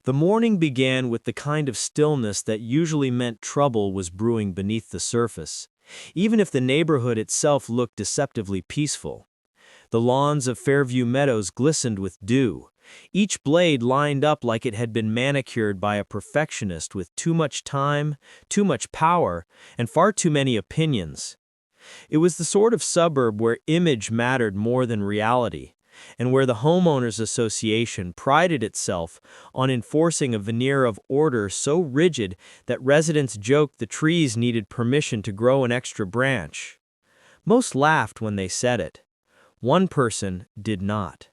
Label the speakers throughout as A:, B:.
A: The morning began with the kind of stillness that usually meant trouble was brewing beneath the surface, even if the neighborhood itself looked deceptively peaceful. The lawns of Fairview Meadows glistened with dew, each blade lined up like it had been manicured by a perfectionist with too much time, too much power, and far too many opinions. It was the sort of suburb where image mattered more than reality, and where the homeowners association prided itself on enforcing a veneer of order so rigid that residents joked the trees needed permission to grow an extra branch. Most laughed when they said it. One person did not.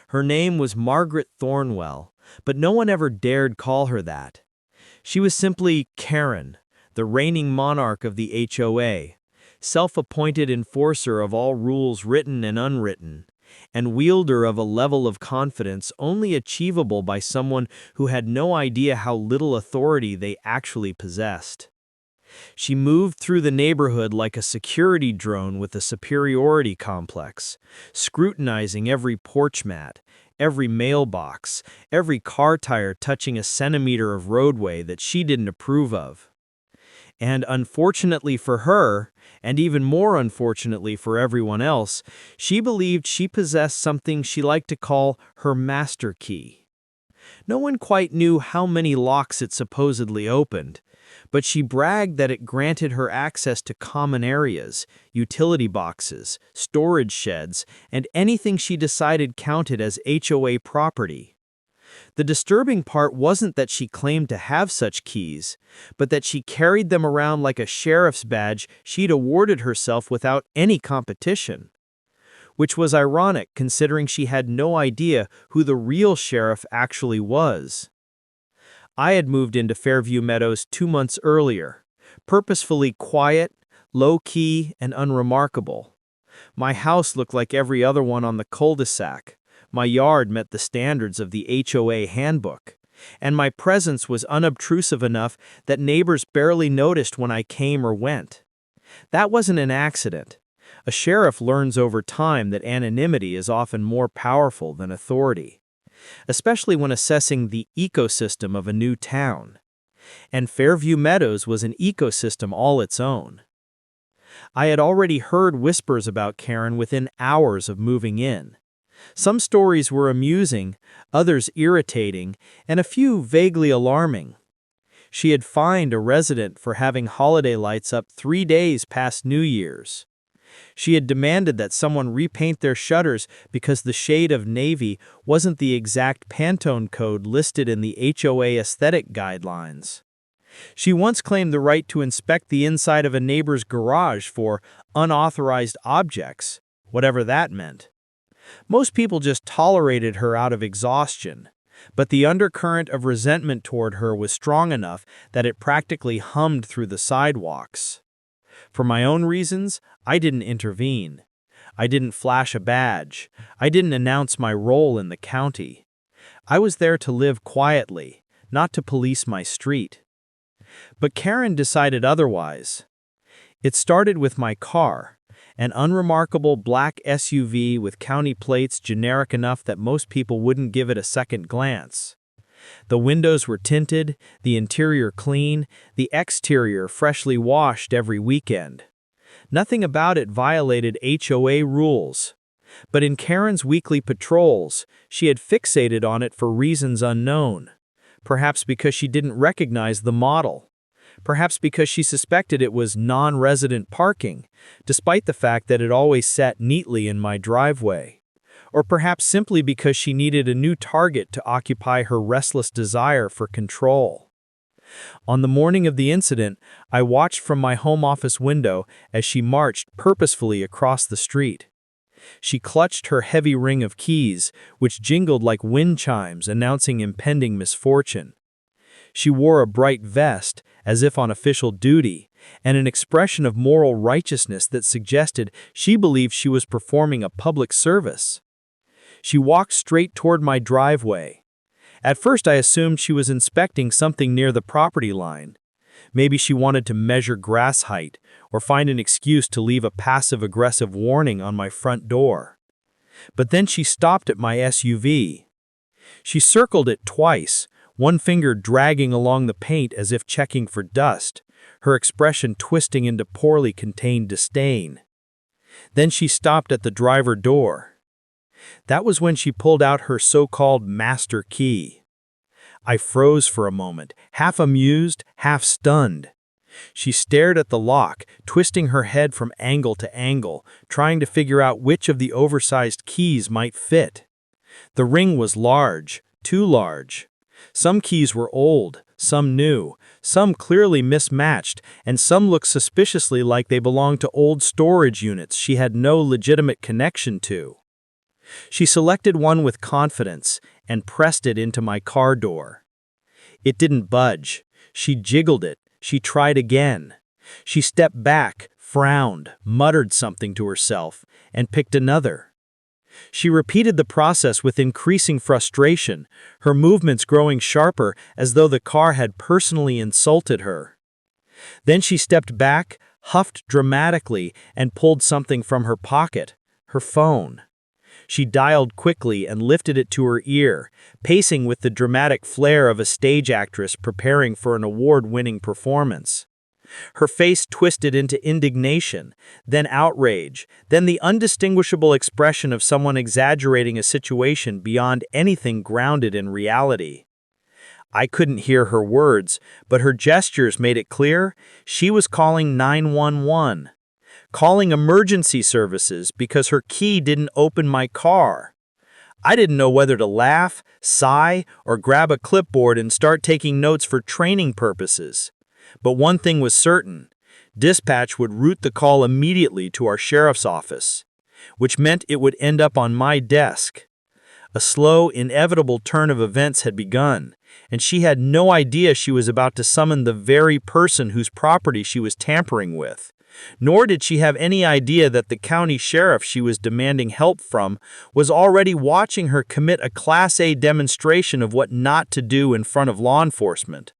A: Her name was Margaret Thornwell, but no one ever dared call her that. She was simply Karen, the reigning monarch of the HOA, self-appointed enforcer of all rules written and unwritten, and wielder of a level of confidence only achievable by someone who had no idea how little authority they actually possessed. She moved through the neighborhood like a security drone with a superiority complex, scrutinizing every porch mat, every mailbox, every car tire touching a centimeter of roadway that she didn't approve of. And unfortunately for her, and even more unfortunately for everyone else, she believed she possessed something she liked to call her master key. No one quite knew how many locks it supposedly opened, but she bragged that it granted her access to common areas, utility boxes, storage sheds, and anything she decided counted as HOA property. The disturbing part wasn't that she claimed to have such keys, but that she carried them around like a sheriff's badge she'd awarded herself without any competition. Which was ironic considering she had no idea who the real sheriff actually was. I had moved into Fairview Meadows 2 months earlier, purposefully quiet, low-key, and unremarkable. My house looked like every other one on the cul-de-sac. My yard met the standards of the HOA handbook, and my presence was unobtrusive enough that neighbors barely noticed when I came or went. That wasn't an accident. A sheriff learns over time that anonymity is often more powerful than authority, especially when assessing the ecosystem of a new town. And Fairview Meadows was an ecosystem all its own. I had already heard whispers about Karen within hours of moving in. Some stories were amusing, others irritating, and a few vaguely alarming. She had fined a resident for having holiday lights up 3 days past New Year's. She had demanded that someone repaint their shutters because the shade of navy wasn't the exact Pantone code listed in the HOA aesthetic guidelines. She once claimed the right to inspect the inside of a neighbor's garage for unauthorized objects, whatever that meant. Most people just tolerated her out of exhaustion, but the undercurrent of resentment toward her was strong enough that it practically hummed through the sidewalks. For my own reasons, I didn't intervene. I didn't flash a badge. I didn't announce my role in the county. I was there to live quietly, not to police my street. But Karen decided otherwise. It started with my car, an unremarkable black SUV with county plates generic enough that most people wouldn't give it a second glance. The windows were tinted, the interior clean, the exterior freshly washed every weekend. Nothing about it violated HOA rules. But in Karen's weekly patrols, she had fixated on it for reasons unknown. Perhaps because she didn't recognize the model. Perhaps because she suspected it was non-resident parking, despite the fact that it always sat neatly in my driveway. Or perhaps simply because she needed a new target to occupy her restless desire for control. On the morning of the incident, I watched from my home office window as she marched purposefully across the street. She clutched her heavy ring of keys, which jingled like wind chimes announcing impending misfortune. She wore a bright vest, as if on official duty, and an expression of moral righteousness that suggested she believed she was performing a public service. She walked straight toward my driveway. At first I assumed she was inspecting something near the property line. Maybe she wanted to measure grass height or find an excuse to leave a passive-aggressive warning on my front door. But then she stopped at my SUV. She circled it twice,
B: one finger dragging along the paint as if checking for dust, her expression twisting into poorly contained disdain. Then she stopped at the driver door. That was when she pulled out her so-called master key. I froze for a moment, half amused, half stunned. She stared at the lock, twisting her head from angle to angle, trying to figure out which of the oversized keys might fit. The ring was large, too large. Some keys were old, some new, some clearly mismatched, and some looked suspiciously like they belonged to old storage units she had no legitimate connection to. She selected one with confidence and pressed it into my car door. It didn't budge. She jiggled it. She tried again. She stepped back, frowned, muttered something to herself, and picked another. She repeated the process with increasing frustration, her movements growing sharper as though the car had personally insulted her. Then she stepped back, huffed dramatically, and pulled something from her pocket, her phone. She dialed quickly and lifted it to her ear, pacing with the dramatic flair of a stage actress preparing for an award-winning performance. Her face twisted into indignation, then outrage, then the undistinguishable expression of someone exaggerating a situation beyond anything grounded in reality. I couldn't hear her words, but her gestures made it clear she was calling 911. Calling emergency services because her key didn't open my car. I didn't know whether to laugh, sigh, or grab a clipboard and start taking notes for training purposes. But one thing was certain. Dispatch would route the call immediately to our sheriff's office, which meant it would end up on my desk. A slow, inevitable turn of events had begun, and she had no idea she was about to summon the very person whose property she was tampering with. Nor did she have any idea that the county sheriff she was demanding help from was already watching her commit a Class A demonstration of what not to do in front of law enforcement.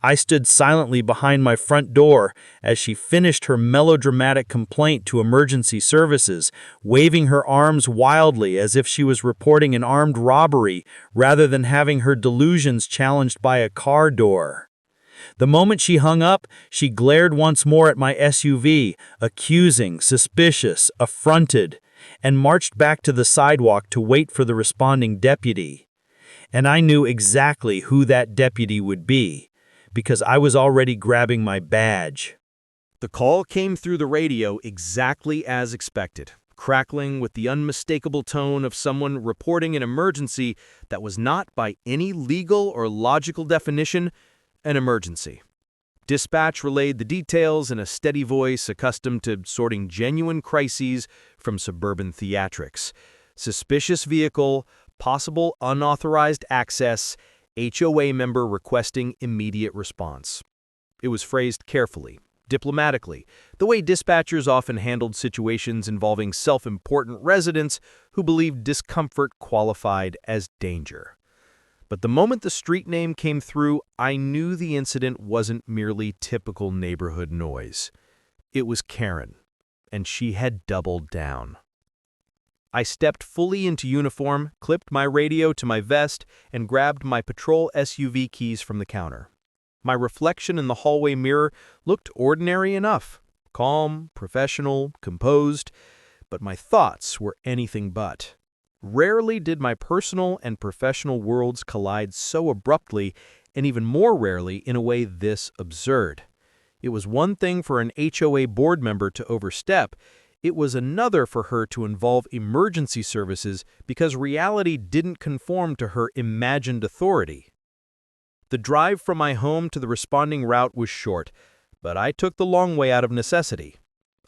B: I stood silently behind my front door as she finished her melodramatic complaint to emergency services, waving her arms wildly as if she was reporting an armed robbery rather than having her delusions challenged by a car door. The moment she hung up, she glared once more at my SUV, accusing, suspicious, affronted, and marched back to the sidewalk to wait for the responding deputy. And I knew exactly who that deputy would be, because I was already grabbing my badge.
A: The call came through the radio exactly as expected, crackling with the unmistakable tone of someone reporting an emergency that was not, by any legal or logical definition, an emergency. Dispatch relayed the details in a steady voice accustomed to sorting genuine crises from suburban theatrics. Suspicious vehicle, possible unauthorized access, HOA member requesting immediate response. It was phrased carefully, diplomatically, the way dispatchers often handled situations involving self-important residents who believed discomfort qualified as danger. But the moment the street name came through, I knew the incident wasn't merely typical neighborhood noise. It was Karen, and she had doubled down. I stepped fully into uniform, clipped my radio to my vest, and grabbed my patrol SUV keys from the counter. My reflection in the hallway mirror looked ordinary enough, calm, professional, composed, but my thoughts were anything but. Rarely did my personal and professional worlds collide so abruptly, and even more rarely in a way this absurd. It was one thing for an HOA board member to overstep. It was another for her to involve emergency services because reality didn't conform to her imagined authority. The drive from my home to the responding route was short, but I took the long way out of necessity.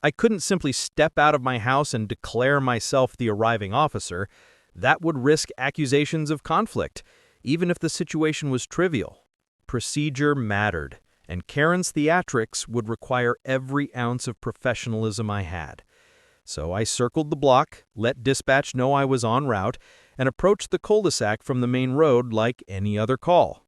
A: I couldn't simply step out of my house and declare myself the arriving officer. That would risk accusations of conflict, even if the situation was trivial. Procedure mattered, and Karen's theatrics would require every ounce of professionalism I had. So I circled the block, let dispatch know I was en route, and approached the cul-de-sac from the main road like any other call.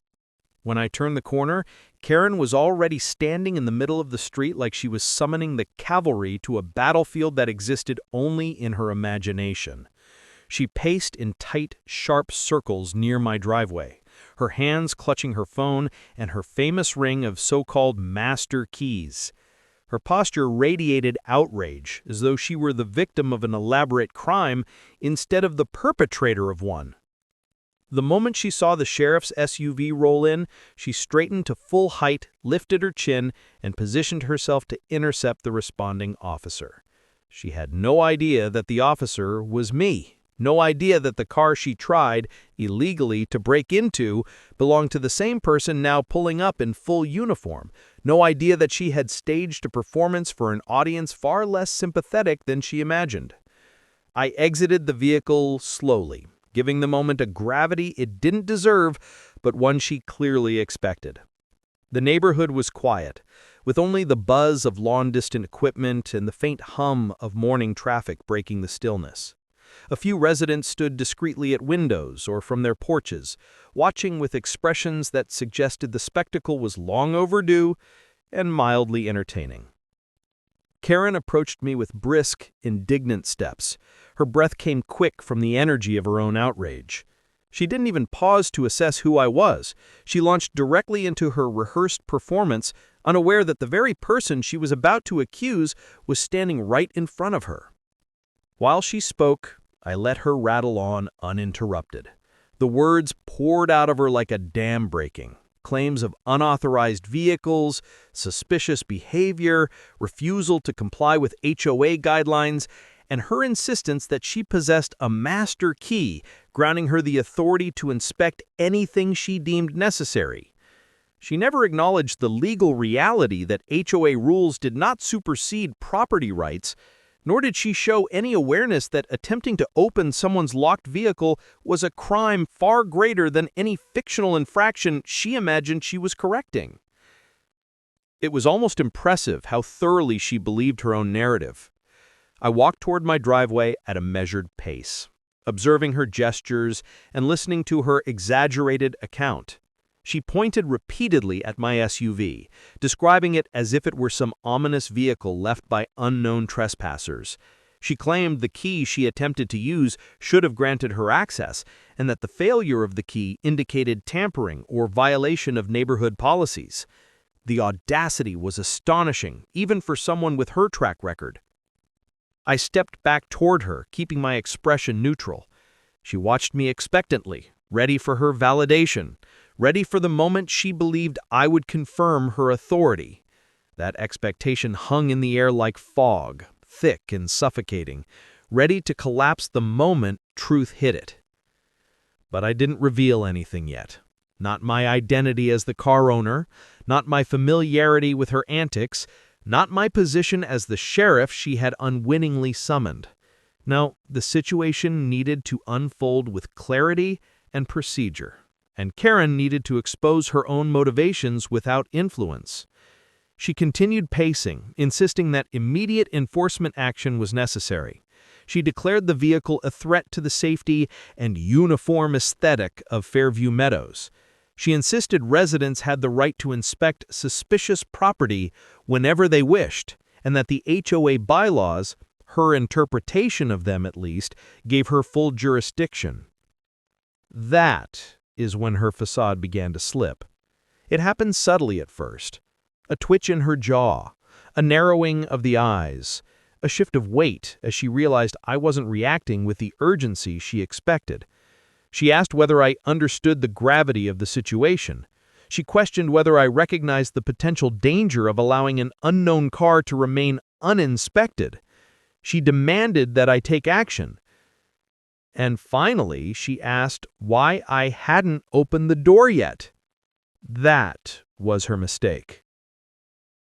A: When I turned the corner, Karen was already standing in the middle of the street like she was summoning the cavalry to a battlefield that existed only in her imagination. She paced in tight, sharp circles near my driveway,
B: her hands clutching her phone and her famous ring of so-called master keys. Her posture radiated outrage, as though she were the victim of an elaborate crime instead of the perpetrator of one. The moment she saw the sheriff's SUV roll in, she straightened to full height, lifted her chin, and positioned herself to intercept the responding officer. She had no idea that the officer was me. No idea that the car she tried, illegally, to break into belonged to the same person now pulling up in full uniform. No idea that she had staged a performance for an audience far less sympathetic than she imagined. I exited the vehicle slowly, giving the moment a gravity it didn't deserve, but one she clearly expected. The neighborhood was quiet, with only the buzz of long-distance equipment and the faint hum of morning traffic breaking the stillness. A few residents stood discreetly at windows or from their porches, watching with expressions that suggested the spectacle was long overdue and mildly entertaining. Karen approached me with brisk, indignant steps. Her breath came quick from the energy of her own outrage. She didn't even pause to assess who I was. She launched directly into her rehearsed performance, unaware that the very person she was about to accuse was standing right in front of her. While she spoke, I let her rattle on uninterrupted. The words poured out of her like a dam breaking. Claims of unauthorized vehicles, suspicious behavior, refusal to comply with HOA guidelines, and her insistence that she possessed a master key, granting her the authority to inspect anything she deemed necessary. She never acknowledged the legal reality that HOA rules did not supersede property rights, nor did she show any awareness that attempting to open someone's locked vehicle was a crime far greater than any fictional infraction she imagined she was correcting. It was almost impressive how thoroughly she believed her own narrative. I walked toward my driveway at a measured pace, observing her gestures and listening to her exaggerated account. She pointed repeatedly at my SUV, describing it as if it were some ominous vehicle left by unknown trespassers. She claimed the key she attempted to use should have granted her access, and that the failure of the key indicated tampering or violation of neighborhood policies. The audacity was astonishing, even for someone with her track record. I stepped back toward her, keeping my expression neutral. She watched me expectantly, ready for her validation, ready for the moment she believed I would confirm her authority. That expectation hung in the air like fog, thick and suffocating, ready to collapse the moment truth hit it. But I didn't reveal anything yet. Not my identity as the car owner, not my familiarity with her antics, not my position as the sheriff she had unwittingly summoned. No, the situation needed to unfold with clarity and procedure, and Karen needed to expose her own motivations without influence. She continued pacing, insisting that immediate enforcement action was necessary. She declared the vehicle a threat to the safety and uniform aesthetic of Fairview Meadows. She insisted residents had the right to inspect suspicious property whenever they wished, and that the HOA bylaws, her interpretation of them at least, gave her full jurisdiction. That is when her facade began to slip. It happened subtly at first. A twitch in her jaw, a narrowing of the eyes, a shift of weight as she realized I wasn't reacting with the urgency she expected. She asked whether I understood the gravity of the situation. She questioned whether I recognized the potential danger of allowing an unknown car to remain uninspected. She demanded that I take action. And finally, she asked why I hadn't opened the door yet. That was her mistake.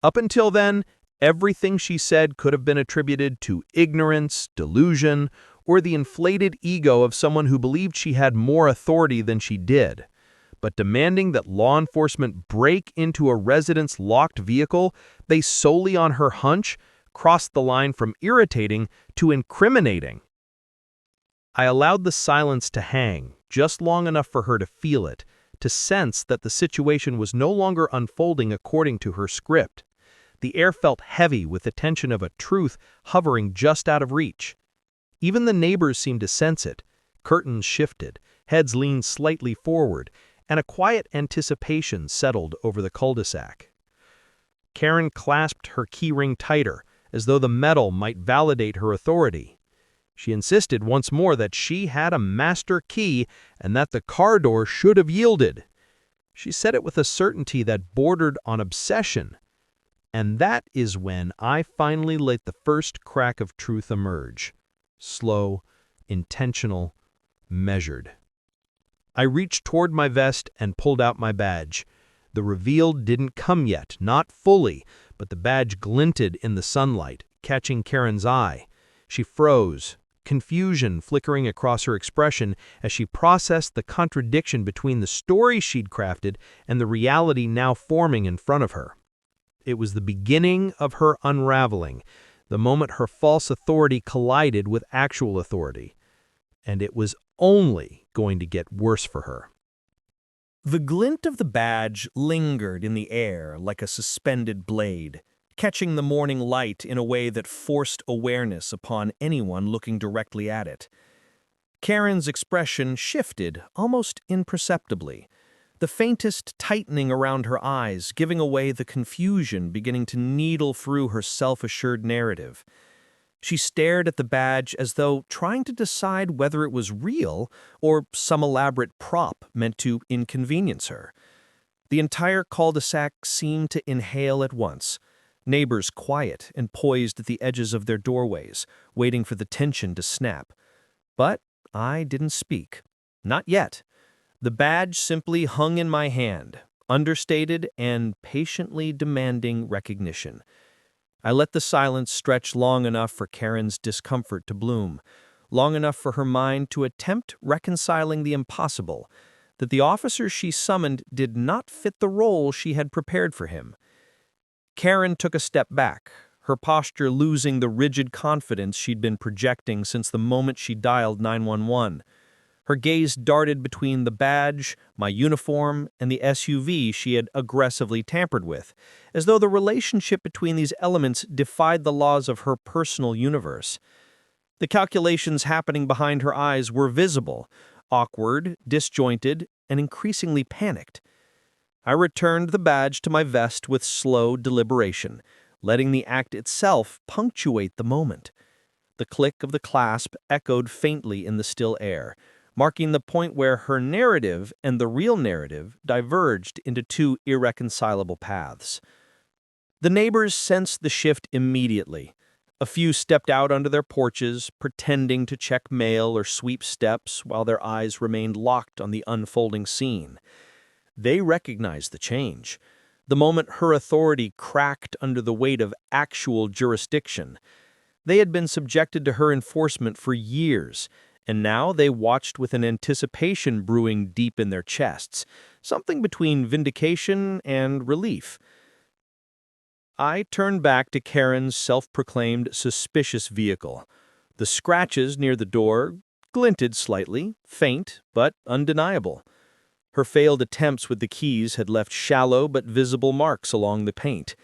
B: Up until then, everything she said could have been attributed to ignorance, delusion, or the inflated ego of someone who believed she had more authority than she did. But demanding that law enforcement break into a resident's locked vehicle based solely on her hunch crossed the line from irritating to incriminating. I allowed the silence to hang, just long enough for her to feel it, to sense that the situation was no longer unfolding according to her script. The air felt heavy with the tension of a truth hovering just out of reach. Even the neighbors seemed to sense it. Curtains shifted, heads leaned slightly forward, and a quiet anticipation settled over the cul-de-sac. Karen clasped her keyring tighter, as though the metal might validate her authority. She insisted once more that she had a master key and that the car door should have yielded. She said it with a certainty that bordered on obsession. And that is when I finally let the first crack of truth emerge. Slow, intentional, measured. I reached toward my vest and pulled out my badge. The reveal didn't come yet, not fully, but the badge glinted in the sunlight, catching Karen's eye. She froze, confusion flickering across her expression as she processed the contradiction between the story she'd crafted and the reality now forming in front of her. It was the beginning of her unraveling, the moment her false authority collided with actual authority. And it was only going to get worse for her.
A: The glint of the badge lingered in the air like a suspended blade, catching the morning light in a way that forced awareness upon anyone looking directly at it. Karen's expression shifted almost imperceptibly, the faintest tightening around her eyes giving away the confusion beginning to needle through her self-assured narrative. She stared at the badge as though trying to decide whether it was real or some elaborate prop meant to inconvenience her. The entire cul-de-sac seemed to inhale at once, neighbors quiet and poised at the edges of their doorways, waiting for the tension to snap. But I didn't speak. Not yet. The badge simply hung in my hand, understated and patiently demanding recognition. I let the silence stretch long enough for Karen's discomfort to bloom, long enough for her mind to attempt reconciling the impossible, that the officer she summoned did not fit the role she had prepared for him. Karen took a step back, her posture losing the rigid confidence she'd been projecting since the moment she dialed 911. Her gaze darted between the badge, my uniform, and the SUV she had aggressively tampered with, as though the relationship between these elements defied the laws of her personal universe. The calculations happening behind her eyes were visible, awkward, disjointed, and increasingly panicked. I returned the badge to my vest with slow deliberation, letting the act itself punctuate the moment. The click of the clasp echoed faintly in the still air, marking the point where her narrative and the real narrative diverged into two irreconcilable paths. The neighbors sensed the shift immediately. A few stepped out onto their porches, pretending to check mail or sweep steps while their eyes remained locked on the unfolding scene. They recognized the change. The moment her authority cracked under the weight of actual jurisdiction. They had been subjected to her enforcement for years, and now they watched with an anticipation brewing deep in their chests, something between vindication and relief. I turned back to Karen's self-proclaimed suspicious vehicle. The scratches near the door glinted slightly, faint but undeniable. Her failed attempts with the keys had left shallow but visible marks along the paint.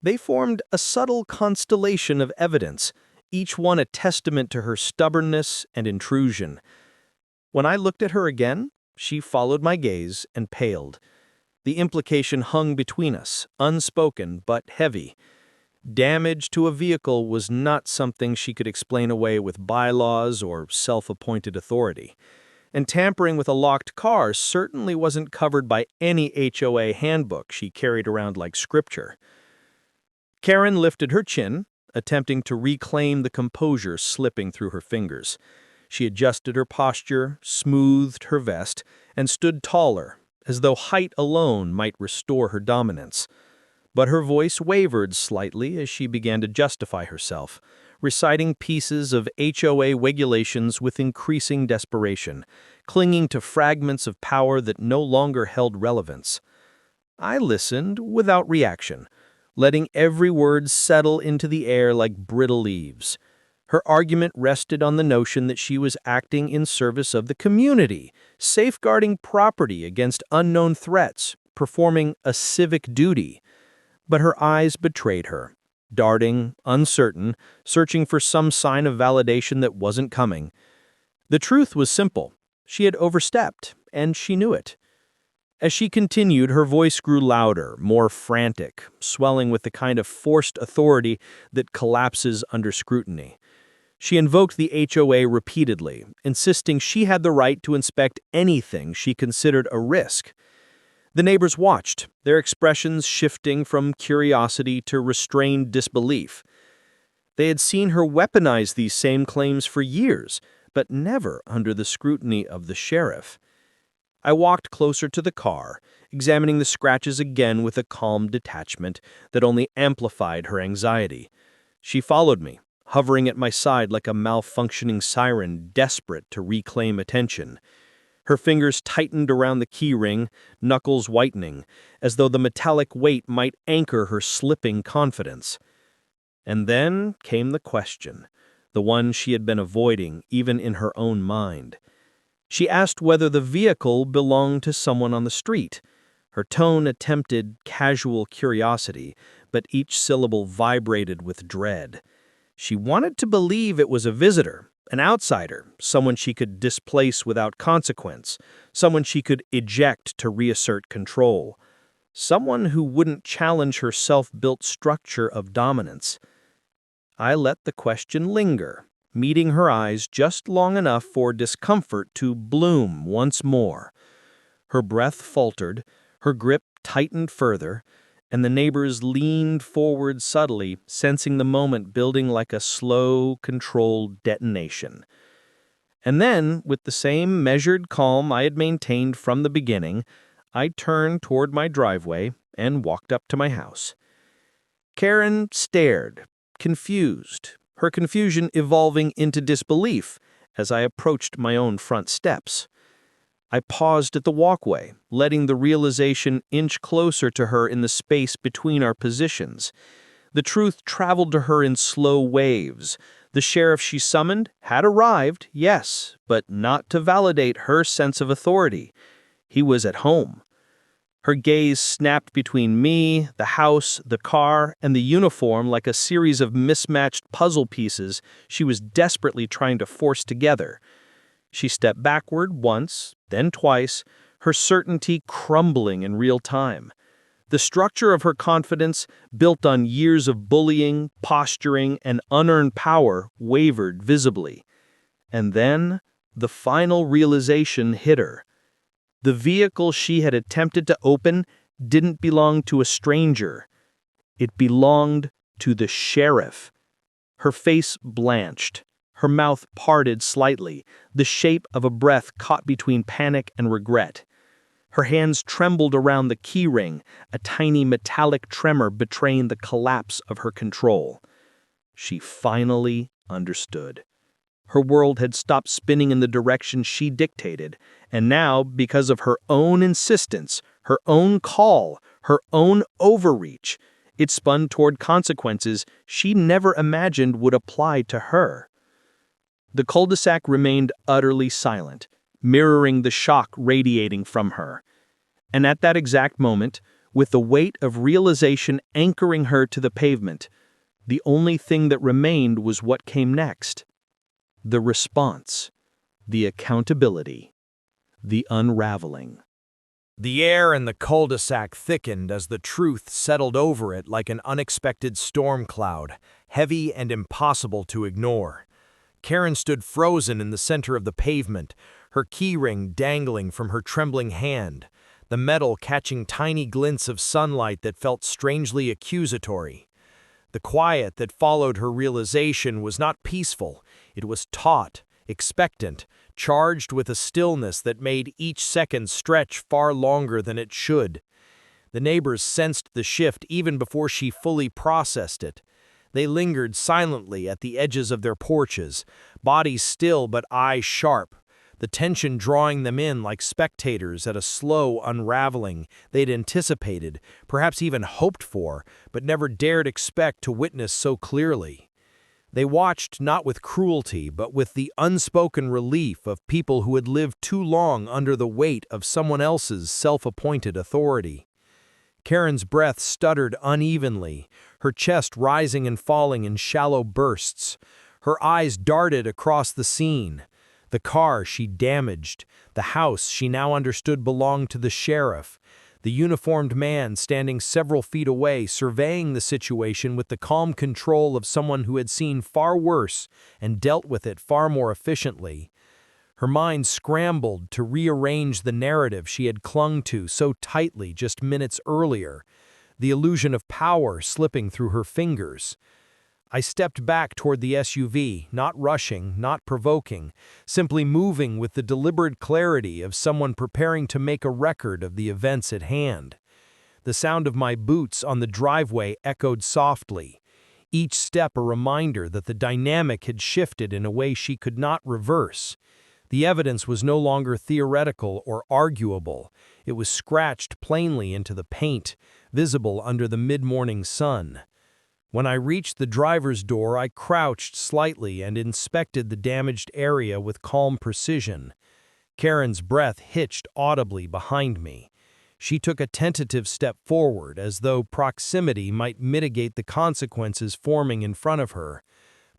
A: They formed a subtle constellation of evidence, each one a testament to her stubbornness and intrusion. When I looked at her again, she followed my gaze and paled. The implication hung between us, unspoken but heavy. Damage to a vehicle was not something she could explain away with bylaws or self-appointed authority. And tampering with a locked car certainly wasn't covered by any HOA handbook she carried around like scripture. Karen lifted her chin, attempting to reclaim the composure slipping through her fingers. She adjusted her posture, smoothed her vest, and stood taller, as though height alone might restore her dominance. But her voice wavered slightly as she began to justify herself, reciting pieces of HOA regulations with increasing desperation, clinging to fragments of power that no longer held relevance. I listened without reaction, letting every word settle into the air like brittle leaves. Her argument rested on the notion that she was acting in service of the community, safeguarding property against unknown threats, performing a civic duty. But her eyes betrayed her, darting, uncertain, searching for some sign of validation that wasn't coming. The truth was simple. She had overstepped, and she knew it.
B: As she continued, her voice grew louder, more frantic, swelling with the kind of forced authority that collapses under scrutiny. She invoked the HOA repeatedly, insisting she had the right to inspect anything she considered a risk. The neighbors watched, their expressions shifting from curiosity to restrained disbelief. They had seen her weaponize these same claims for years, but never under the scrutiny of the sheriff. I walked closer to the car, examining the scratches again with a calm detachment that only amplified her anxiety. She followed me, hovering at my side like a malfunctioning siren desperate to reclaim attention. Her fingers tightened around the keyring, knuckles whitening, as though the metallic weight might anchor her slipping confidence. And then came the question, the one she had been avoiding even in her own mind. She asked whether the vehicle belonged to someone on the street. Her tone attempted casual curiosity, but each syllable vibrated with dread. She wanted to believe it was a visitor, an outsider, someone she could displace without consequence, someone she could eject to reassert control, someone who wouldn't challenge her self-built structure of dominance. I let the question linger, meeting her eyes just long enough for discomfort to bloom once more. Her breath faltered, her grip tightened further, and the neighbors leaned forward subtly, sensing the moment building like a slow, controlled detonation. And then, with the same measured calm I had maintained from the beginning, I turned toward my driveway and walked up to my house. Karen stared, confused, her confusion evolving into disbelief as I approached my own front steps. I paused at the walkway, letting the realization inch closer to her in the space between our positions. The truth traveled to her in slow waves. The sheriff she summoned had arrived, yes, but not to validate her sense of authority. He was at home. Her gaze snapped between me, the house, the car, and the uniform like a series of mismatched puzzle pieces she was desperately trying to force together. She stepped backward once, then twice, her certainty crumbling in real time. The structure of her confidence, built on years of bullying, posturing, and unearned power, wavered visibly. And then, the final realization hit her. The vehicle she had attempted to open didn't belong to a stranger. It belonged to the sheriff. Her face blanched, her mouth parted slightly, the shape of a breath caught between panic and regret. Her hands trembled around the keyring, a tiny metallic tremor betraying the collapse of her control. She finally understood. Her world had stopped spinning in the direction she dictated, and now, because of her own insistence, her own call, her own overreach, it spun toward consequences she never imagined would apply to her. The cul-de-sac remained utterly silent, mirroring the shock radiating from her. And at that exact moment, with the weight of realization anchoring her to the pavement, the only thing that remained was what came next. The response, the accountability, the unraveling.
C: The air in the cul-de-sac thickened as the truth settled over it like an unexpected storm cloud, heavy and impossible to ignore. Karen stood frozen in the center of the pavement, her keyring dangling from her trembling hand, the metal catching tiny glints of sunlight that felt strangely accusatory. The quiet that followed her realization was not peaceful. It was taut, expectant, charged with a stillness that made each second stretch far longer than it should. The neighbors sensed the shift even before she fully processed it. They lingered silently at the edges of their porches, bodies still but eyes sharp, the tension drawing them in like spectators at a slow unraveling they'd anticipated, perhaps even hoped for, but never dared expect to witness so clearly. They watched not with cruelty, but with the unspoken relief of people who had lived too long under the weight of someone else's self-appointed authority. Karen's breath stuttered unevenly, her chest rising and falling in shallow bursts. Her eyes darted across the scene. The car she damaged, the house she now understood belonged to the sheriff, the uniformed man standing several feet away surveying the situation with the calm control of someone who had seen far worse and dealt with it far more efficiently. Her mind scrambled to rearrange the narrative she had clung to so tightly just minutes earlier, the illusion of power slipping through her fingers. I stepped back toward the SUV, not rushing, not provoking, simply moving with the deliberate clarity of someone preparing to make a record of the events at hand. The sound of my boots on the driveway echoed softly, each step a reminder that the dynamic had shifted in a way she could not reverse. The evidence was no longer theoretical or arguable. It was scratched plainly into the paint, visible under the mid-morning sun. When I reached the driver's door, I crouched slightly and inspected the damaged area with calm precision. Karen's breath hitched audibly behind me. She took a tentative step forward, as though proximity might mitigate the consequences forming in front of her.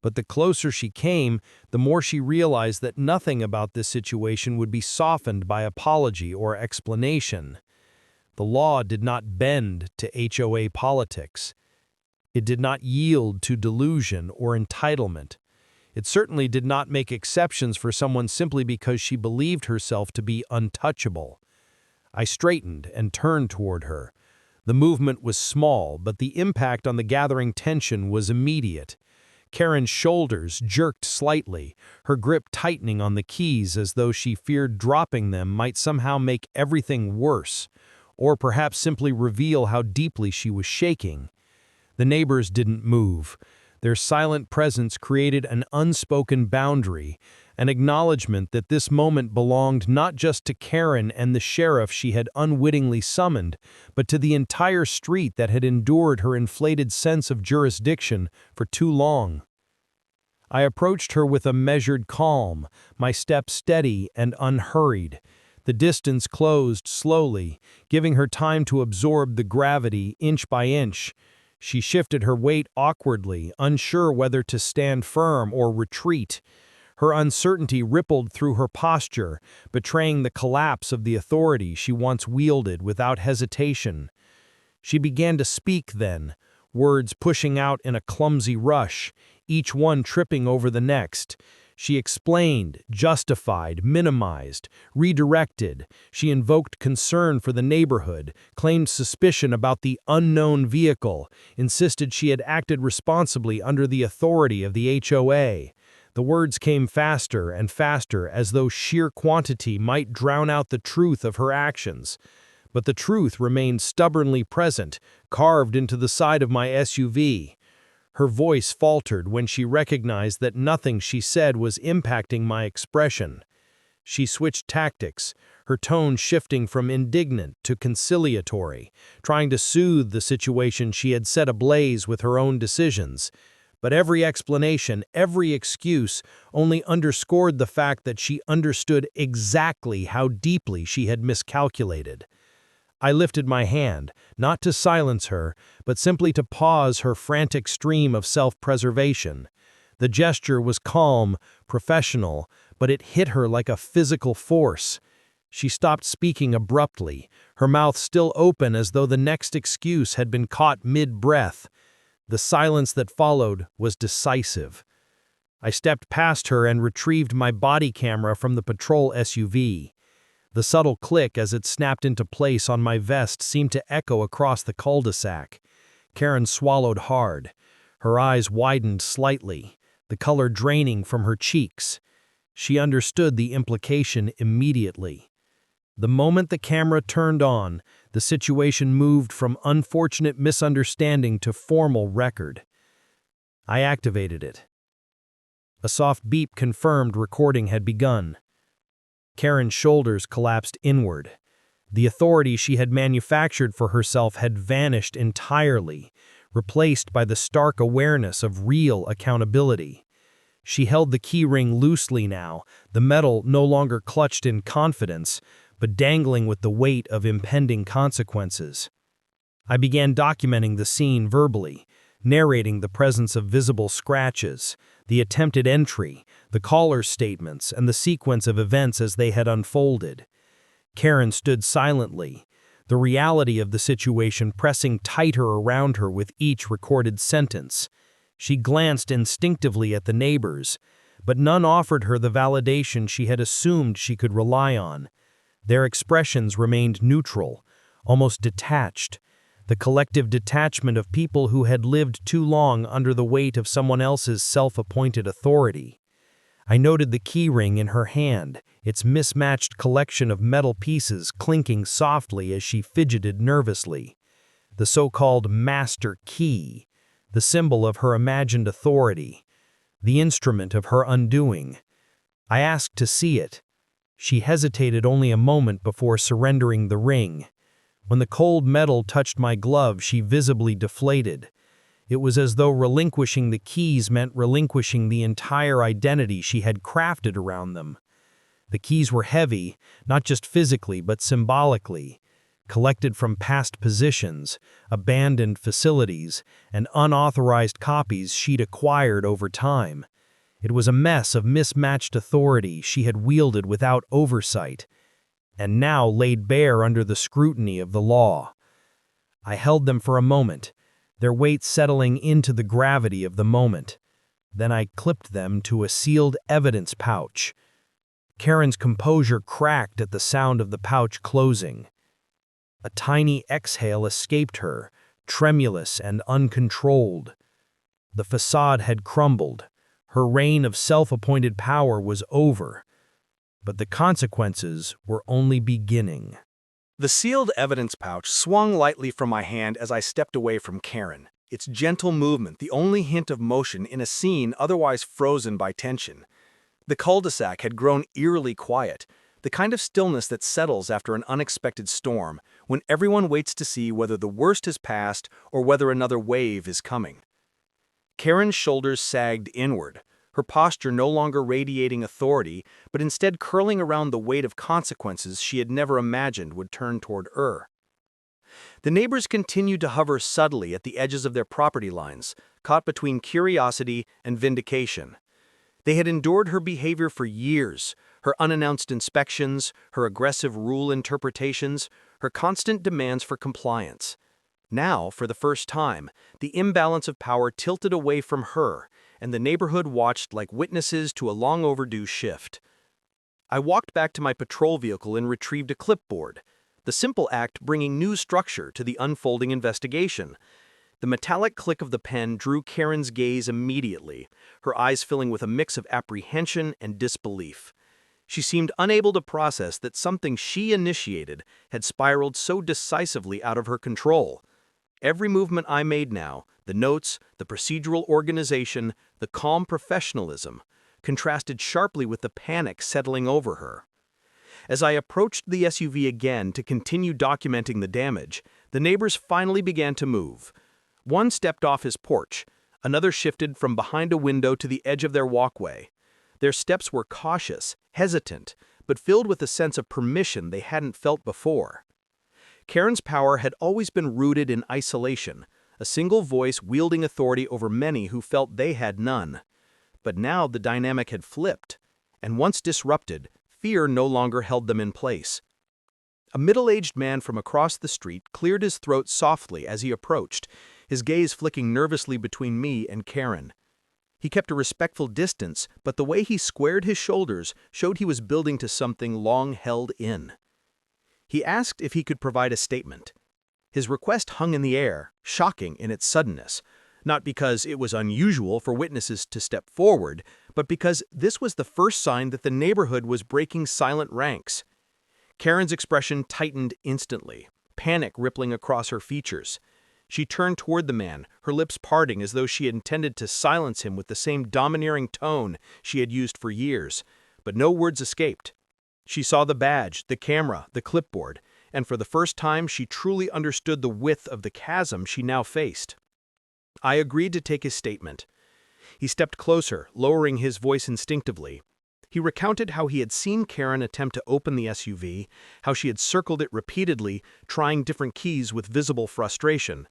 C: But the closer she came, the more she realized that nothing about this situation would be softened by apology or explanation. The law did not bend to HOA politics. It did not yield to delusion or entitlement. It certainly did not make exceptions for someone simply because she believed herself to be untouchable. I straightened and turned toward her. The movement was small, but the impact on the gathering tension was immediate. Karen's shoulders jerked slightly, her grip tightening on the keys as though she feared dropping them might somehow make everything worse, or perhaps simply reveal how deeply she was shaking. The neighbors didn't move. Their silent presence created an unspoken boundary, an acknowledgement that this moment belonged not just to Karen and the sheriff she had unwittingly summoned, but to the entire street that had endured her inflated sense of jurisdiction for too long. I approached her with a measured calm, my step steady and unhurried. The distance closed slowly, giving her time to absorb the gravity inch by inch. She shifted her weight awkwardly, unsure whether to stand firm or retreat. Her uncertainty rippled through her posture, betraying the collapse of the authority she once wielded without hesitation. She began to speak then, words pushing out in a clumsy rush, each one tripping over the next. She explained, justified, minimized, redirected. She invoked concern for the neighborhood, claimed suspicion about the unknown vehicle, insisted she had acted responsibly under the authority of the HOA. The words came faster and faster, as though sheer quantity might drown out the truth of her actions. But the truth remained stubbornly present, carved into the side of my SUV. Her voice faltered when she recognized that nothing she said was impacting my expression. She switched tactics, her tone shifting from indignant to conciliatory, trying to soothe the situation she had set ablaze with her own decisions. But every explanation, every excuse, only underscored the fact that she understood exactly how deeply she had miscalculated. I lifted my hand, not to silence her, but simply to pause her frantic stream of self-preservation. The gesture was calm, professional, but it hit her like a physical force. She stopped speaking abruptly, her mouth still open as though the next excuse had been caught mid-breath. The silence that followed was decisive. I stepped past her and retrieved my body camera from the patrol SUV. The subtle click as it snapped into place on my vest seemed to echo across the cul-de-sac. Karen swallowed hard. Her eyes widened slightly, the color draining from her cheeks. She understood the implication immediately. The moment the camera turned on, the situation moved from unfortunate misunderstanding to formal record. I activated it. A soft beep confirmed recording had begun. Karen's shoulders collapsed inward. The authority she had manufactured for herself had vanished entirely, replaced by the stark awareness of real accountability. She held the keyring loosely now, the metal no longer clutched in confidence, but dangling with the weight of impending consequences. I began documenting the scene verbally,
B: narrating the presence of visible scratches, the attempted entry, the caller's statements, and the sequence of events as they had unfolded. Karen stood silently, the reality of the situation pressing tighter around her with each recorded sentence. She glanced instinctively at the neighbors, but none offered her the validation she had assumed she could rely on. Their expressions remained neutral, almost detached, the collective detachment of people who had lived too long under the weight of someone else's self-appointed authority. I noted the key ring in her hand, its mismatched collection of metal pieces clinking softly as she fidgeted nervously. The so-called master key, the symbol of her imagined authority, the instrument of her undoing. I asked to see it. She hesitated only a moment before surrendering the ring. When the cold metal touched my glove, she visibly deflated. It was as though relinquishing the keys meant relinquishing the entire identity she had crafted around them. The keys were heavy, not just physically but symbolically, collected from past positions, abandoned facilities, and unauthorized copies she'd acquired over time. It was a mess of mismatched authority she had wielded without oversight, and now laid bare under the scrutiny of the law. I held them for a moment, their weight settling into the gravity of the moment. Then I clipped them to a sealed evidence pouch. Karen's composure cracked at the sound of the pouch closing. A tiny exhale escaped her, tremulous and uncontrolled. The facade had crumbled. Her reign of self-appointed power was over. But the consequences were only beginning.
D: The sealed evidence pouch swung lightly from my hand as I stepped away from Karen, its gentle movement the only hint of motion in a scene otherwise frozen by tension. The cul-de-sac had grown eerily quiet, the kind of stillness that settles after an unexpected storm, when everyone waits to see whether the worst has passed or whether another wave is coming. Karen's shoulders sagged inward, her posture no longer radiating authority, but instead curling around the weight of consequences she had never imagined would turn toward her. The neighbors continued to hover subtly at the edges of their property lines, caught between curiosity and vindication. They had endured her behavior for years, her unannounced inspections, her aggressive rule interpretations, her constant demands for compliance. Now, for the first time, the imbalance of power tilted away from her, and the neighborhood watched like witnesses to a long-overdue shift. I walked back to my patrol vehicle and retrieved a clipboard, the simple act bringing new structure to the unfolding investigation. The metallic click of the pen drew Karen's gaze immediately, her eyes filling with a mix of apprehension and disbelief. She seemed unable to process that something she initiated had spiraled so decisively out of her control. Every movement I made now, the notes, the procedural organization, the calm professionalism, contrasted sharply with the panic settling over her. As I approached the SUV again to continue documenting the damage, the neighbors finally began to move. One stepped off his porch, another shifted from behind a window to the edge of their walkway. Their steps were cautious, hesitant, but filled with a sense of permission they hadn't felt before. Karen's power had always been rooted in isolation, a single voice wielding authority over many who felt they had none. But now the dynamic had flipped, and once disrupted, fear no longer held them in place. A middle-aged man from across the street cleared his throat softly as he approached, his gaze flicking nervously between me and Karen. He kept a respectful distance, but the way he squared his shoulders showed he was building to something long held in. He asked if he could provide a statement. His request hung in the air, shocking in its suddenness, not because it was unusual for witnesses to step forward, but because this was the first sign that the neighborhood was breaking silent ranks. Karen's expression tightened instantly, panic rippling across her features. She turned toward the man, her lips parting as though she had intended to silence him with the same domineering tone she had used for years, but no words escaped. She saw the badge, the camera, the clipboard, and for the first time she truly understood the width of the chasm she now faced. I agreed to take his statement. He stepped closer, lowering his voice instinctively. He recounted how he had seen Karen attempt to open the SUV, how she had circled it repeatedly, trying different keys with visible frustration.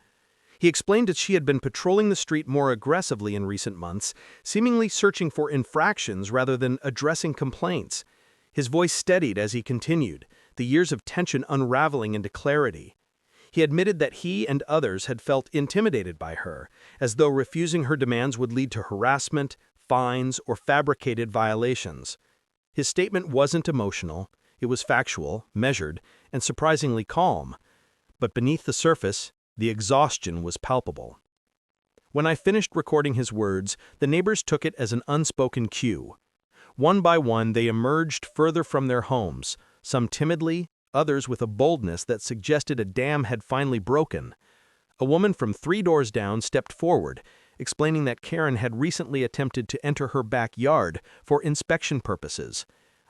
D: He explained that she had been patrolling the street more aggressively in recent months, seemingly searching for infractions rather than addressing complaints. His voice steadied as he continued, the years of tension unraveling into clarity. He admitted that he and others had felt intimidated by her, as though refusing her demands would lead to harassment, fines, or fabricated violations. His statement wasn't emotional, it was factual, measured, and surprisingly calm. But beneath the surface, the exhaustion was palpable. When I finished recording his words, the neighbors took it as an unspoken cue. One by one, they emerged further from their homes, some timidly, others with a boldness that suggested a dam had finally broken. A woman from 3 doors down stepped forward, explaining that Karen had recently attempted to enter her backyard for inspection purposes.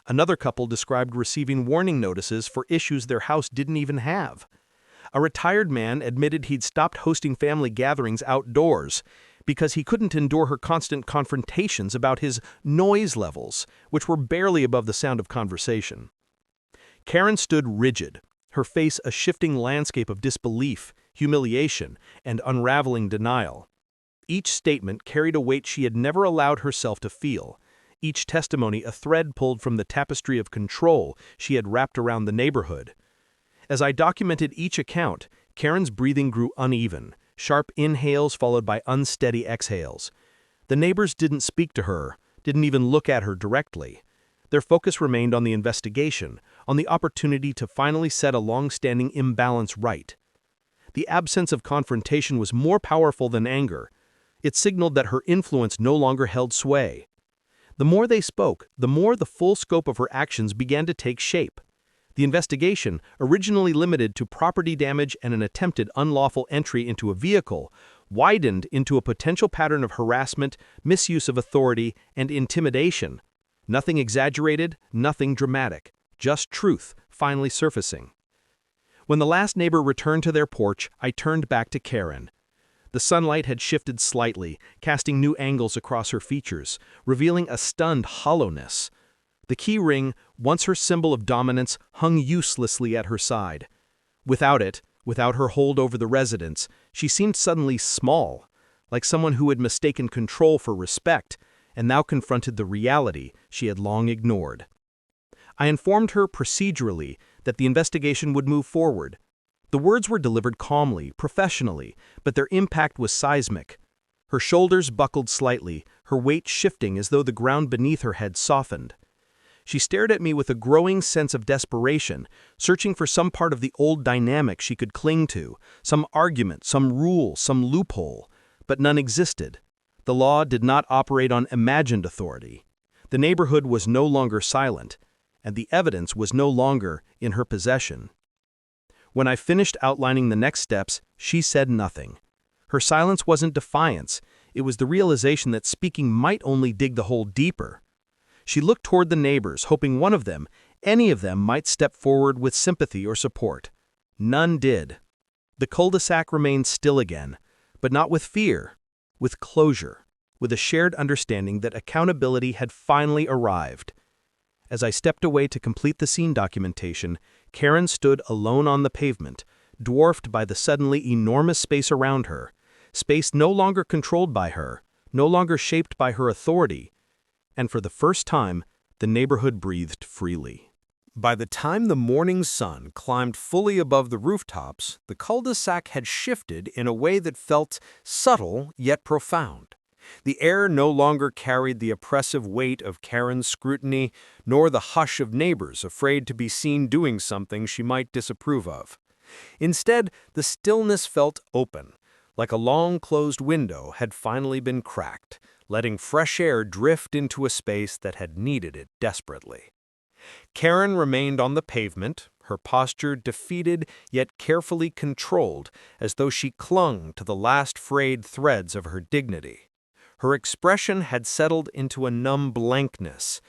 D: Another couple described receiving warning notices for issues their house didn't even have. A retired man admitted he'd stopped hosting family gatherings outdoors because he couldn't endure her constant confrontations about his noise levels, which were barely above the sound of conversation. Karen stood rigid, her face a shifting landscape of disbelief, humiliation, and unraveling denial. Each statement carried a weight she had never allowed herself to feel, each testimony a thread pulled from the tapestry of control she had wrapped around the neighborhood. As I documented each account, Karen's breathing grew uneven, sharp inhales followed by unsteady exhales. The neighbors didn't speak to her, didn't even look at her directly. Their focus remained on the investigation, on the opportunity to finally set a long-standing imbalance right. The absence of confrontation was more powerful than anger. It signaled that her influence no longer held sway. The more they spoke, the more the full scope of her actions began to take shape. The investigation, originally limited to property damage and an attempted unlawful entry into a vehicle, widened into a potential pattern of harassment, misuse of authority, and intimidation. Nothing exaggerated, nothing dramatic, just truth finally surfacing. When the last neighbor returned to their porch, I turned back to Karen. The sunlight had shifted slightly, casting new angles across her features, revealing a stunned hollowness. The key ring, once her symbol of dominance, hung uselessly at her side. Without it, without her hold over the residence, she seemed suddenly small, like someone who had mistaken control for respect, and now confronted the reality she had long ignored. I informed her procedurally that the investigation would move forward. The words were delivered calmly, professionally, but their impact was seismic. Her shoulders buckled slightly, her weight shifting as though the ground beneath her had softened. She stared at me with a growing sense of desperation, searching for some part of the old dynamic she could cling to, some argument, some rule, some loophole, but none existed. The law did not operate on imagined authority. The neighborhood was no longer silent, and the evidence was no longer in her possession. When I finished outlining the next steps, she said nothing. Her silence wasn't defiance, it was the realization that speaking might only dig the hole deeper. She looked toward the neighbors, hoping one of them, any of them, might step forward with sympathy or support. None did. The cul-de-sac remained still again, but not with fear, with closure, with a shared understanding that accountability had finally arrived. As I stepped away to complete the scene documentation, Karen stood alone on the pavement, dwarfed by the suddenly enormous space around her, space no longer controlled by her, no longer shaped by her authority, and for the first time, the neighborhood breathed freely.
C: By the time the morning sun climbed fully above the rooftops, the cul-de-sac had shifted in a way that felt subtle yet profound. The air no longer carried the oppressive weight of Karen's scrutiny, nor the hush of neighbors afraid to be seen doing something she might disapprove of. Instead, the stillness felt open, like a long-closed window had finally been cracked, letting fresh air drift into a space that had needed it desperately. Karen remained on the pavement, her posture defeated yet carefully controlled, as though she clung to the last frayed threads of her dignity. Her expression had settled into a numb blankness,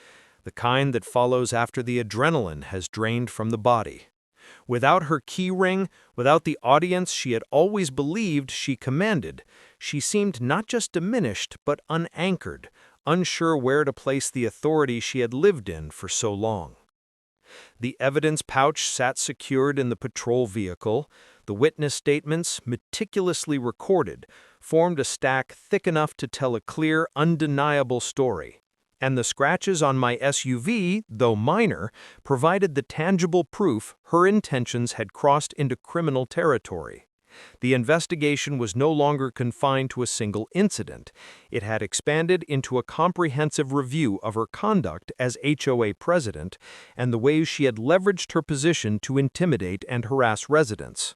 C: the kind that follows after the adrenaline has drained from the body. Without her key ring, without the audience she had always believed she commanded, she seemed not just diminished but unanchored, unsure where to place the authority she had lived in for so long. The evidence pouch sat secured in the patrol vehicle, The witness statements, meticulously recorded, formed a stack thick enough to tell a clear, undeniable story. And the scratches on my SUV, though minor, provided the tangible proof her intentions had crossed into criminal territory. The investigation was no longer confined to a single incident. It had expanded into a comprehensive review of her conduct as HOA president and the ways she had leveraged her position to intimidate and harass residents.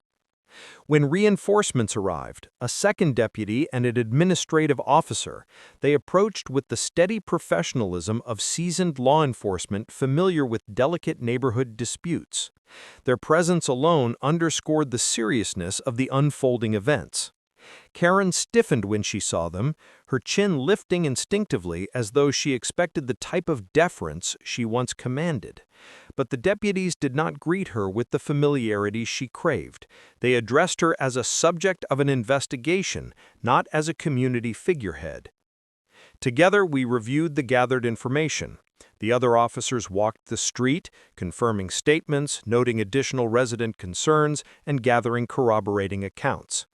C: When reinforcements arrived, a second deputy and an administrative officer, they approached with the steady professionalism of seasoned law enforcement familiar with delicate neighborhood disputes. Their presence alone underscored the seriousness of the unfolding events. Karen stiffened when she saw them, her chin lifting instinctively as though she expected the type of deference she once commanded. But the deputies did not greet her with the familiarity she craved. They addressed her as a subject of an investigation, not as a community figurehead. Together, we reviewed the gathered information. The other officers walked the street, confirming statements, noting additional resident concerns, and gathering corroborating accounts.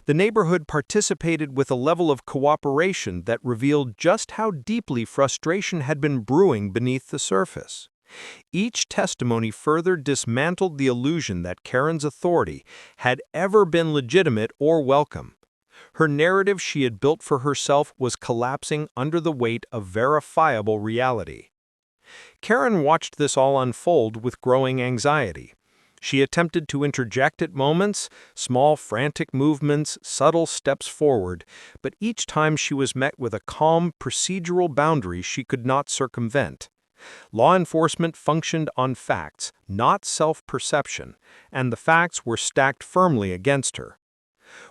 C: The neighborhood participated with a level of cooperation that revealed just how deeply frustration had been brewing beneath the surface. Each testimony further dismantled the illusion that Karen's authority had ever been legitimate or welcome. Her narrative she had built for herself was collapsing under the weight of verifiable reality. Karen watched this all unfold with growing anxiety. She attempted to interject at moments, small frantic movements, subtle steps forward, but each time she was met with a calm, procedural boundary she could not circumvent. Law enforcement functioned on facts, not self-perception, and the facts were stacked firmly against her.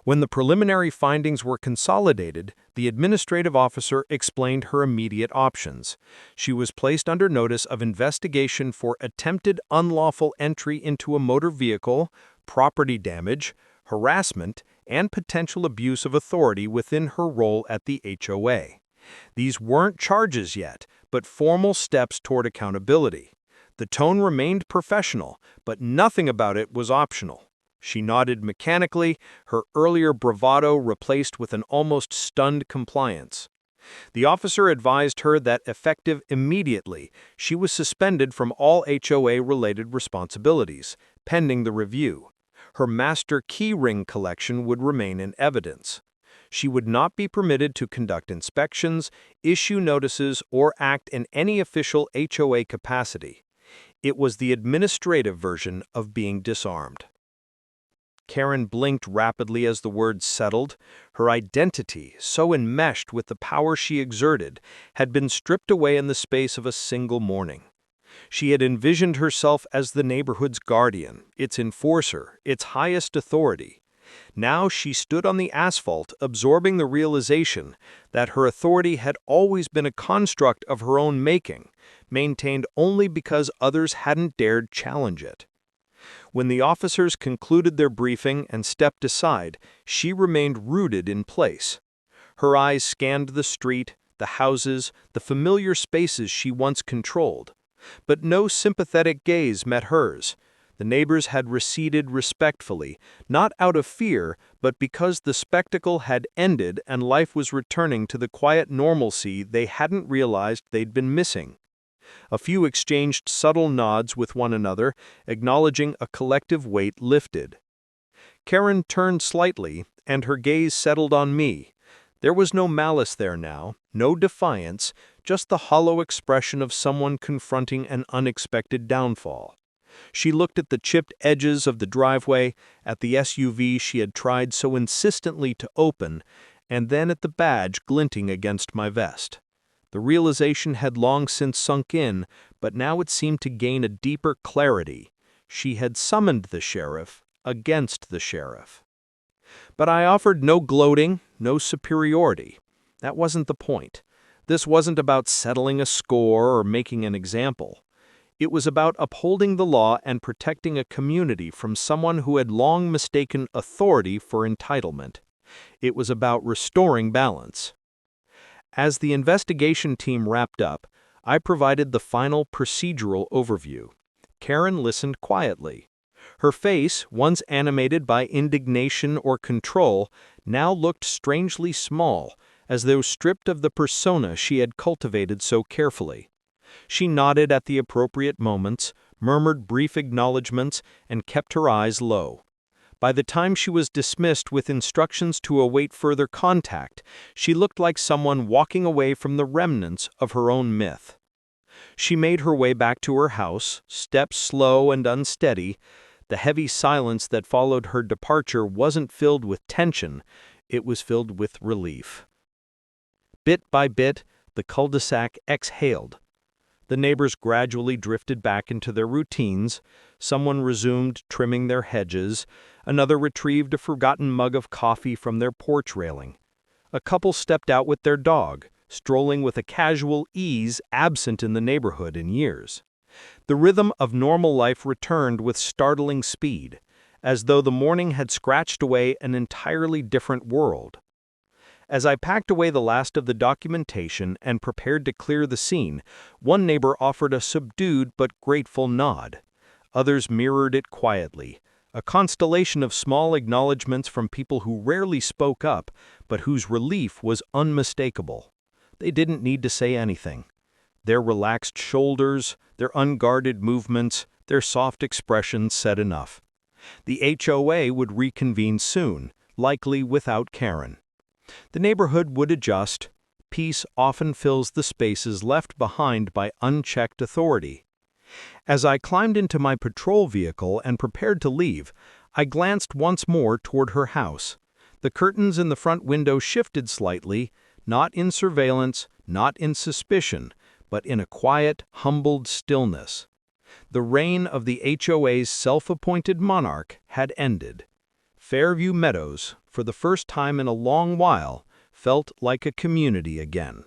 C: When the preliminary findings were consolidated, the administrative officer explained her immediate options. She was placed under notice of investigation for attempted unlawful entry into a motor vehicle, property damage, harassment, and potential abuse of authority within her role at the HOA. These weren't charges yet, but formal steps toward accountability. The tone remained professional, but nothing about it was optional. She nodded mechanically, her earlier bravado replaced with an almost stunned compliance. The officer advised her that effective immediately, she was suspended from all HOA-related responsibilities, pending the review. Her master key ring collection would remain in evidence. She would not be permitted to conduct inspections, issue notices, or act in any official HOA capacity. It was the administrative version of being disarmed. Karen blinked rapidly as the words settled. Her identity, so enmeshed with the power she exerted, had been stripped away in the space of a single morning. She had envisioned herself as the neighborhood's guardian, its enforcer, its highest authority. Now she stood on the asphalt, absorbing the realization that her authority had always been a construct of her own making, maintained only because others hadn't dared challenge it. When the officers concluded their briefing and stepped aside, she remained rooted in place. Her eyes scanned the street, the houses, the familiar spaces she once controlled. But no sympathetic gaze met hers. The neighbors had receded respectfully, not out of fear, but because the spectacle had ended and life was returning to the quiet normalcy they hadn't realized they'd been missing. A few exchanged subtle nods with one another, acknowledging a collective weight lifted. Karen turned slightly, and her gaze settled on me. There was no malice there now, no defiance, just the hollow expression of someone confronting an unexpected downfall. She looked at the chipped edges of the driveway, at the SUV she had tried so insistently to open, and then at the badge glinting against my vest. The realization had long since sunk in, but now it seemed to gain a deeper clarity. She had summoned the sheriff against the sheriff. But I offered no gloating, no superiority. That wasn't the point. This wasn't about settling a score or making an example. It was about upholding the law and protecting a community from someone who had long mistaken authority for entitlement. It was about restoring balance. As the investigation team wrapped up, I provided the final procedural overview. Karen listened quietly.
D: Her face, once animated by indignation or control, now looked strangely small, as though stripped of the persona she had cultivated so carefully. She nodded at the appropriate moments, murmured brief acknowledgments, and kept her eyes low. By the time she was dismissed with instructions to await further contact, she looked like someone walking away from the remnants of her own myth. She made her way back to her house, steps slow and unsteady. The heavy silence that followed her departure wasn't filled with tension, it was filled with relief. Bit by bit, the cul-de-sac exhaled. The neighbors gradually drifted back into their routines. Someone resumed trimming their hedges. Another retrieved a forgotten mug of coffee from their porch railing. A couple stepped out with their dog, strolling with a casual ease absent in the neighborhood in years. The rhythm of normal life returned with startling speed, as though the morning had scratched away an entirely different world. As I packed away the last of the documentation and prepared to clear the scene, one neighbor offered a subdued but grateful nod. Others mirrored it quietly, a constellation of small acknowledgments from people who rarely spoke up, but whose relief was unmistakable. They didn't need to say anything. Their relaxed shoulders, their unguarded movements, their soft expressions said enough. The HOA would reconvene soon, likely without Karen. The neighborhood would adjust. Peace often fills the spaces left behind by unchecked authority. As I climbed into my patrol vehicle and prepared to leave, I glanced once more toward her house. The curtains in the front window shifted slightly, not in surveillance, not in suspicion, but in a quiet, humbled stillness. The reign of the HOA's self-appointed monarch had ended. Fairview Meadows, for the first time in a long while, felt like a community again.